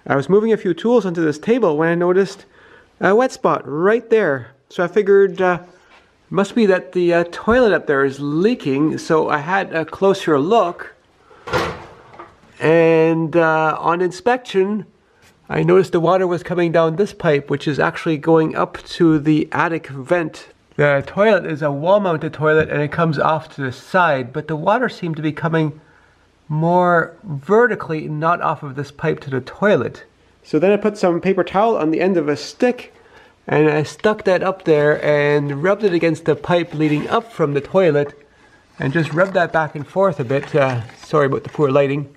I was moving a few tools onto this table when I noticed a wet spot right there. So I figured it must be that the toilet up there is leaking, so I had a closer look. And on inspection, I noticed the water was coming down this pipe, which is actually going up to the attic vent. The toilet is a wall-mounted toilet and it comes off to the side, but the water seemed to be coming more vertically, not off of this pipe to the toilet. So then I put some paper towel on the end of a stick and I stuck that up there and rubbed it against the pipe leading up from the toilet and just rubbed that back and forth a bit. Sorry about the poor lighting.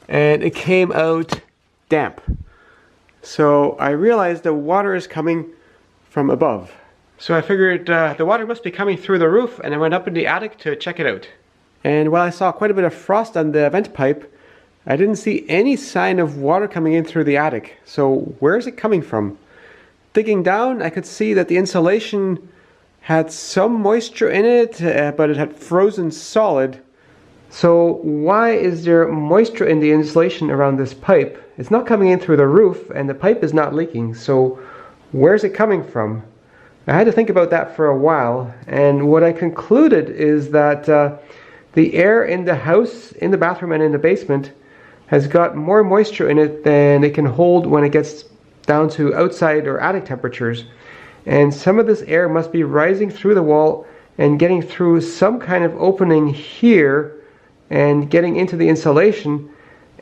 And it came out damp. So I realized the water is coming from above. So I figured the water must be coming through the roof, and I went up in the attic to check it out. And while I saw quite a bit of frost on the vent pipe, I didn't see any sign of water coming in through the attic. So where is it coming from? Digging down, I could see that the insulation had some moisture in it, but it had frozen solid. So why is there moisture in the insulation around this pipe? It's not coming in through the roof and the pipe is not leaking. So where's it coming from? I had to think about that for a while, and what I concluded is that the air in the house, in the bathroom and in the basement has got more moisture in it than it can hold when it gets down to outside or attic temperatures. And some of this air must be rising through the wall and getting through some kind of opening here and getting into the insulation,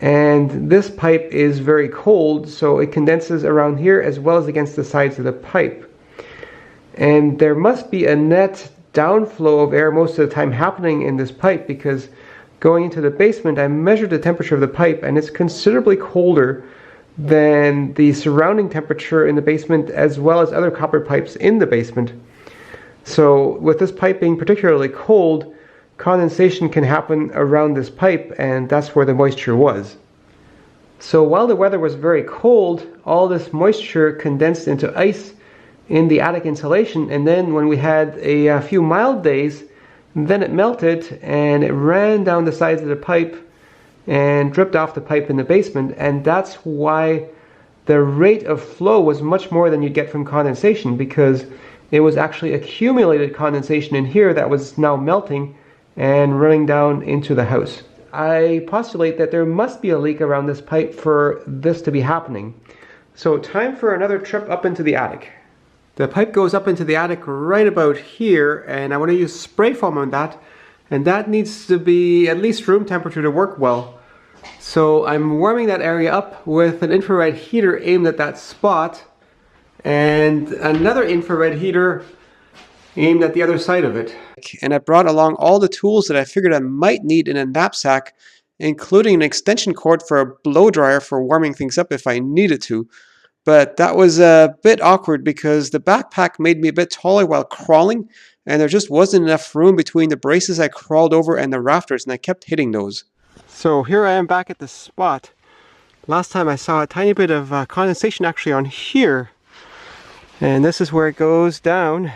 and this pipe is very cold, so it condenses around here as well as against the sides of the pipe. And there must be a net downflow of air most of the time happening in this pipe, because going into the basement I measured the temperature of the pipe and it's considerably colder than the surrounding temperature in the basement as well as other copper pipes in the basement. So with this pipe being particularly cold, condensation can happen around this pipe, and that's where the moisture was. So while the weather was very cold, all this moisture condensed into ice in the attic insulation, and then when we had a few mild days, then it melted and it ran down the sides of the pipe and dripped off the pipe in the basement, and that's why the rate of flow was much more than you'd get from condensation, because it was actually accumulated condensation in here that was now melting and running down into the house. I postulate that there must be a leak around this pipe for this to be happening. So time for another trip up into the attic. The pipe goes up into the attic right about here, and I want to use spray foam on that, and that needs to be at least room temperature to work well. So I'm warming that area up with an infrared heater aimed at that spot and another infrared heater aimed at the other side of it. And I brought along all the tools that I figured I might need in a knapsack, including an extension cord for a blow dryer for warming things up if I needed to. But that was a bit awkward because the backpack made me a bit taller while crawling, and there just wasn't enough room between the braces I crawled over and the rafters, and I kept hitting those. So here I am back at the spot. Last time I saw a tiny bit of condensation actually on here, and this is where it goes down.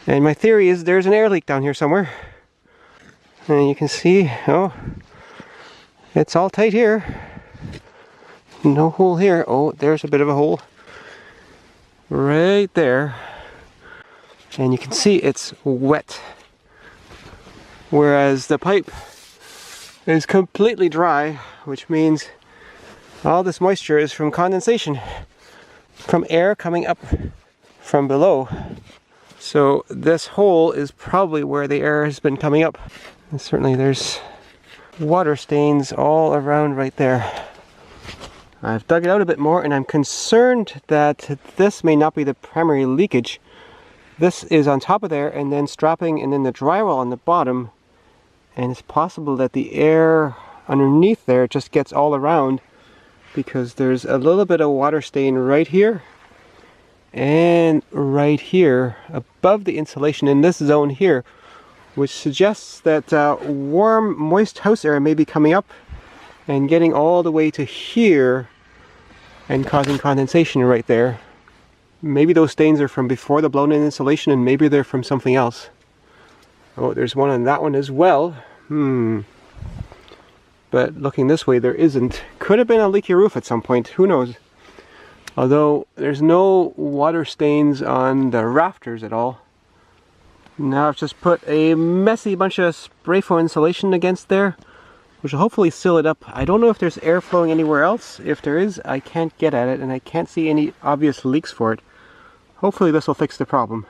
And my theory is there's an air leak down here somewhere. And you can see, oh, it's all tight here. No hole here. Oh, there's a bit of a hole right there. And you can see it's wet. Whereas the pipe is completely dry, which means all this moisture is from condensation, from air coming up from below. So this hole is probably where the air has been coming up. And certainly there's water stains all around right there. I've dug it out a bit more, and I'm concerned that this may not be the primary leakage. This is on top of there and then strapping, and then the drywall on the bottom, and it's possible that the air underneath there just gets all around, because there's a little bit of water stain right here and right here above the insulation in this zone here, which suggests that warm, moist house air may be coming up and getting all the way to here and causing condensation right there. Maybe those stains are from before the blown-in insulation, and maybe they're from something else. Oh, there's one on that one as well. but looking this way there isn't. Could have been a leaky roof at some point, who knows? Although there's no water stains on the rafters at all. Now I've just put a messy bunch of spray foam insulation against there, which will hopefully seal it up. I don't know if there's air flowing anywhere else. If there is, I can't get at it, and I can't see any obvious leaks for it. Hopefully this will fix the problem.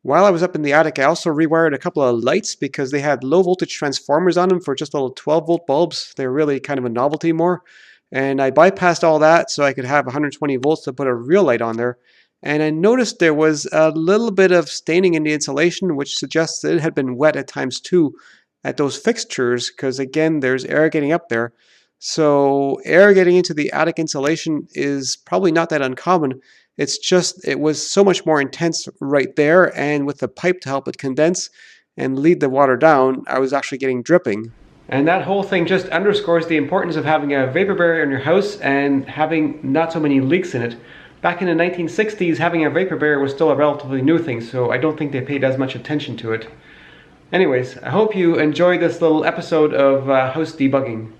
While I was up in the attic, I also rewired a couple of lights because they had low voltage transformers on them for just little 12-volt bulbs. They're really kind of a novelty more. And I bypassed all that so I could have 120 volts to put a real light on there. And I noticed there was a little bit of staining in the insulation, which suggests that it had been wet at times too at those fixtures, because again, there's air getting up there. So air getting into the attic insulation is probably not that uncommon. It's just, it was so much more intense right there, and with the pipe to help it condense and lead the water down, I was actually getting dripping. And that whole thing just underscores the importance of having a vapor barrier in your house and having not so many leaks in it. Back in the 1960s, having a vapor barrier was still a relatively new thing, so I don't think they paid as much attention to it. Anyways, I hope you enjoyed this little episode of house debugging.